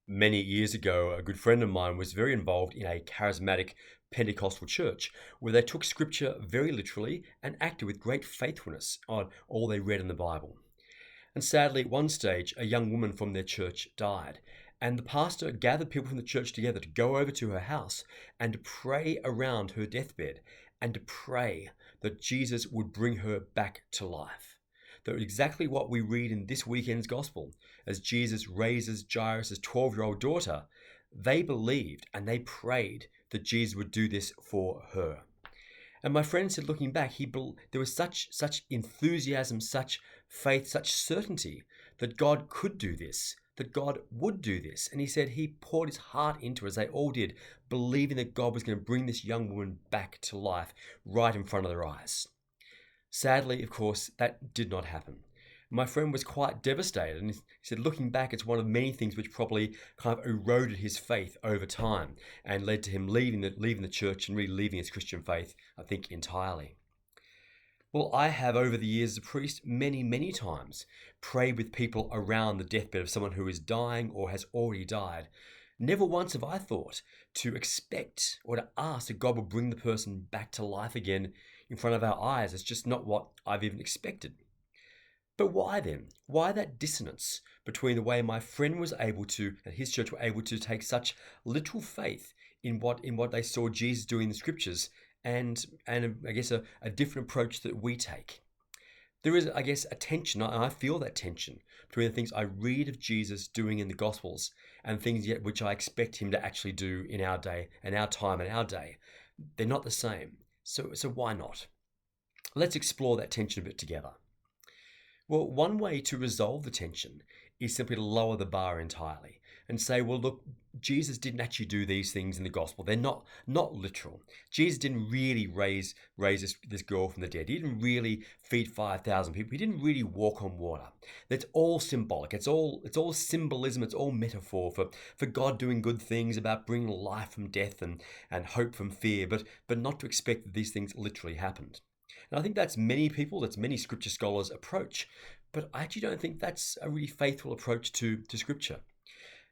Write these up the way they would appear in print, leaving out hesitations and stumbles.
Many years ago, a good friend of mine was very involved in a charismatic Pentecostal church where they took scripture very literally and acted with great faithfulness on all they read in the Bible. And sadly, at one stage, a young woman from their church died, and the pastor gathered people from the church together to go over to her house and to pray around her deathbed and to pray that Jesus would bring her back to life. That was exactly what we read in this weekend's gospel. As Jesus raises Jairus' 12-year-old daughter, they believed and they prayed that Jesus would do this for her. And my friend said, looking back, there was such enthusiasm, such faith, such certainty that God could do this, that God would do this. And he said he poured his heart into it, as they all did, believing that God was going to bring this young woman back to life right in front of their eyes. Sadly, of course, that did not happen. My friend was quite devastated, and he said, looking back, it's one of many things which probably kind of eroded his faith over time and led to him leaving the church and really leaving his Christian faith, I think, entirely. Well, I have over the years as a priest many times prayed with people around the deathbed of someone who is dying or has already died. Never once have I thought to expect or to ask that God will bring the person back to life again in front of our eyes. It's just not what I've even expected. But why then? Why that dissonance between the way my friend was able to, and his church were able to take such literal faith in what they saw Jesus doing in the scriptures, and I guess a different approach that we take? There is, I guess, a tension. I feel that tension between the things I read of Jesus doing in the Gospels and things yet which I expect him to actually do in our day and our time and our day. They're not the same. So why not? Let's explore that tension a bit together. Well, one way to resolve the tension is simply to lower the bar entirely and say, well, look, Jesus didn't actually do these things in the gospel. They're not literal. Jesus didn't really raise this girl from the dead. He didn't really feed 5,000 people. He didn't really walk on water. That's all symbolic. It's all symbolism. It's all metaphor for God doing good things, about bringing life from death and hope from fear, but not to expect that these things literally happened. And I think that's many scripture scholars' approach, but I actually don't think that's a really faithful approach to scripture.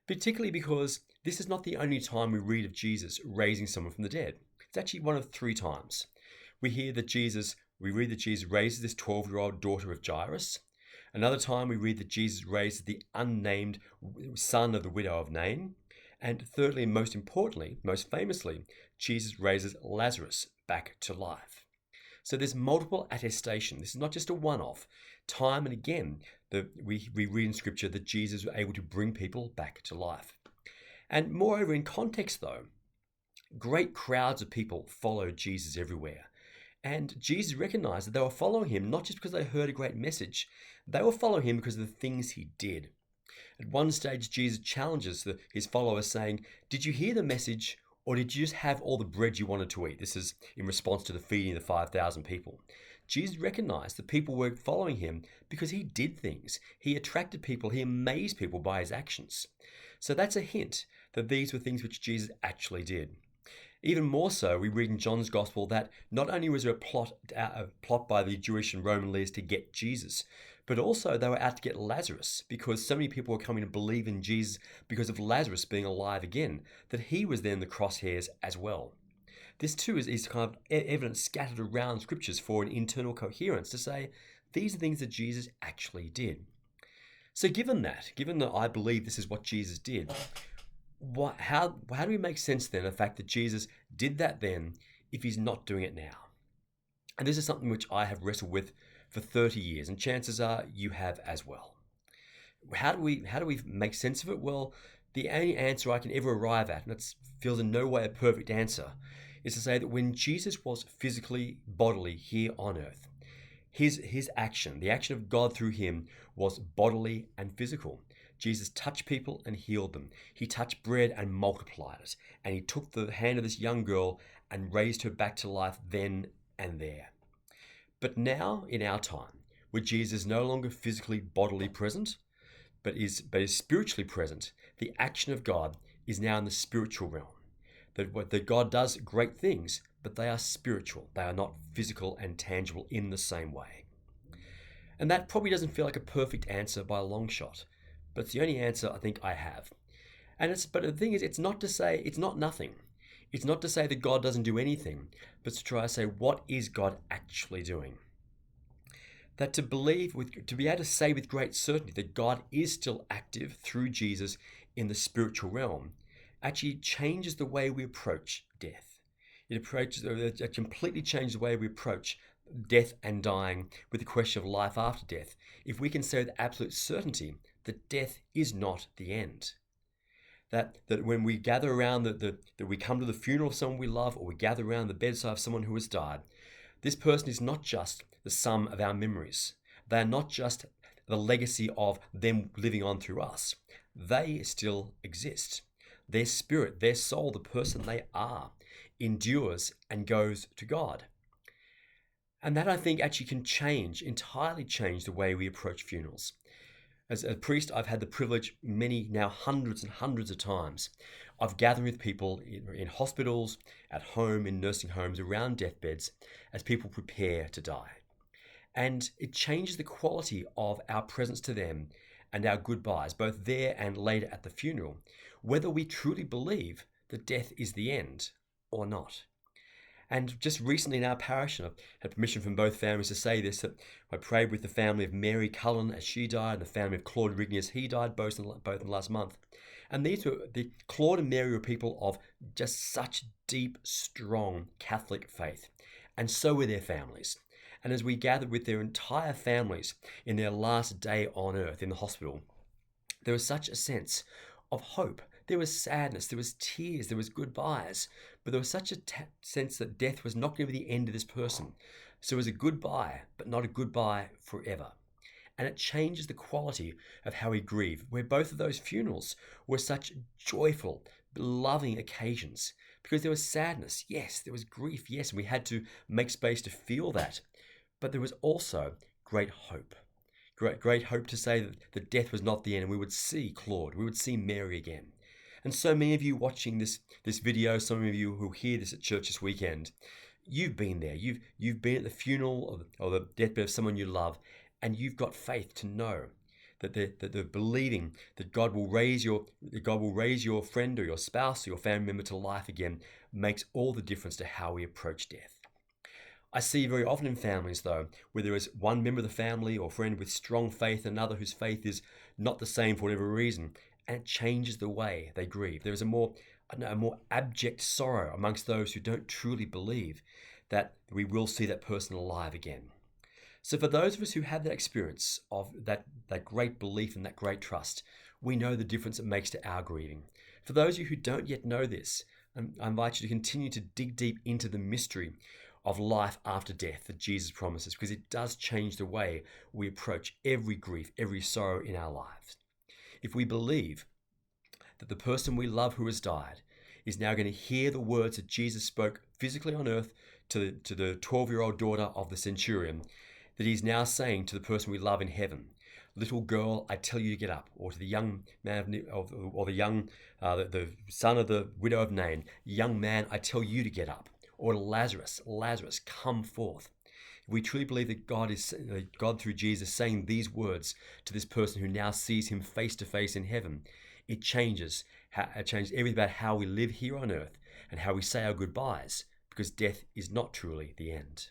Particularly because this is not the only time we read of Jesus raising someone from the dead. It's actually one of three times. We read that Jesus raises this 12-year-old daughter of Jairus. Another time we read that Jesus raises the unnamed son of the widow of Nain. And thirdly, and most importantly, most famously, Jesus raises Lazarus back to life. So there's multiple attestation. This is not just a one-off. Time and again, we read in Scripture that Jesus was able to bring people back to life. And moreover, in context though, great crowds of people followed Jesus everywhere. And Jesus recognized that they were following him not just because they heard a great message, they were following him because of the things he did. At one stage, Jesus challenges his followers saying, "Did you hear the message, or did you just have all the bread you wanted to eat?" This is in response to the feeding of the 5,000 people. Jesus recognized that people were following him because he did things. He attracted people. He amazed people by his actions. So that's a hint that these were things which Jesus actually did. Even more so, we read in John's Gospel that not only was there a plot by the Jewish and Roman leaders to get Jesus, but also they were out to get Lazarus, because so many people were coming to believe in Jesus because of Lazarus being alive again, that he was then the crosshairs as well. This too is kind of evidence scattered around scriptures for an internal coherence to say these are things that Jesus actually did. So given that I believe this is what Jesus did, how do we make sense then of the fact that Jesus did that then if he's not doing it now? And this is something which I have wrestled with for 30 years, and chances are you have as well. How do we make sense of it? Well, the only answer I can ever arrive at, and it feels in no way a perfect answer, is to say that when Jesus was physically, bodily here on earth, his action, the action of God through him, was bodily and physical. Jesus touched people and healed them. He touched bread and multiplied it. And he took the hand of this young girl and raised her back to life then and there. But now, in our time, where Jesus is no longer physically, bodily present, but is spiritually present, the action of God is now in the spiritual realm. That God does great things, but they are spiritual. They are not physical and tangible in the same way. And that probably doesn't feel like a perfect answer by a long shot, but it's the only answer I think I have. But the thing is, it's not to say it's not nothing. It's not to say that God doesn't do anything, but to try to say, what is God actually doing? That to be able to say with great certainty that God is still active through Jesus in the spiritual realm actually changes the way we approach death. It completely changes the way we approach death and dying with the question of life after death. If we can say with absolute certainty that death is not the end. That when we gather around, that we come to the funeral of someone we love, or we gather around the bedside of someone who has died, this person is not just the sum of our memories. They are not just the legacy of them living on through us. They still exist. Their spirit, their soul, the person they are, endures and goes to God. And that, I think, actually can entirely change the way we approach funerals. As a priest, I've had the privilege now hundreds and hundreds of times of gathering with people in hospitals, at home, in nursing homes, around deathbeds, as people prepare to die. And it changes the quality of our presence to them and our goodbyes, both there and later at the funeral, whether we truly believe that death is the end or not. And just recently in our parish, and I've had permission from both families to say this, that I prayed with the family of Mary Cullen as she died, and the family of Claude Rigney as he died, both in the last month. And Claude and Mary were people of just such deep, strong Catholic faith. And so were their families. And as we gathered with their entire families in their last day on earth in the hospital, there was such a sense of hope. There was sadness, there was tears, there was goodbyes, but there was such a sense that death was not going to be the end of this person. So it was a goodbye, but not a goodbye forever. And it changes the quality of how we grieve, where both of those funerals were such joyful, loving occasions. Because there was sadness, yes, there was grief, yes, and we had to make space to feel that. But there was also great hope. Great hope to say that death was not the end, and we would see Claude, we would see Mary again. And so many of you watching this video, some of you who hear this at church this weekend, you've been there. You've been at the funeral or the deathbed of someone you love, and you've got faith to know that they're believing that God will raise your friend or your spouse or your family member to life again, makes all the difference to how we approach death. I see very often in families, though, where there is one member of the family or friend with strong faith and another whose faith is not the same for whatever reason, and it changes the way they grieve. There is a more abject sorrow amongst those who don't truly believe that we will see that person alive again. So for those of us who have that experience of that great belief and that great trust, we know the difference it makes to our grieving. For those of you who don't yet know this, I invite you to continue to dig deep into the mystery of life after death that Jesus promises, because it does change the way we approach every grief, every sorrow in our lives. If we believe that the person we love who has died is now going to hear the words that Jesus spoke physically on earth to the 12-year-old daughter of the centurion, that he's now saying to the person we love in heaven, "Little girl, I tell you to get up," or to the young man or the son of the widow of Nain, "Young man, I tell you to get up," or to Lazarus, come forth. If we truly believe that God through Jesus saying these words to this person who now sees him face to face in heaven, it changes everything about how we live here on earth and how we say our goodbyes, because death is not truly the end.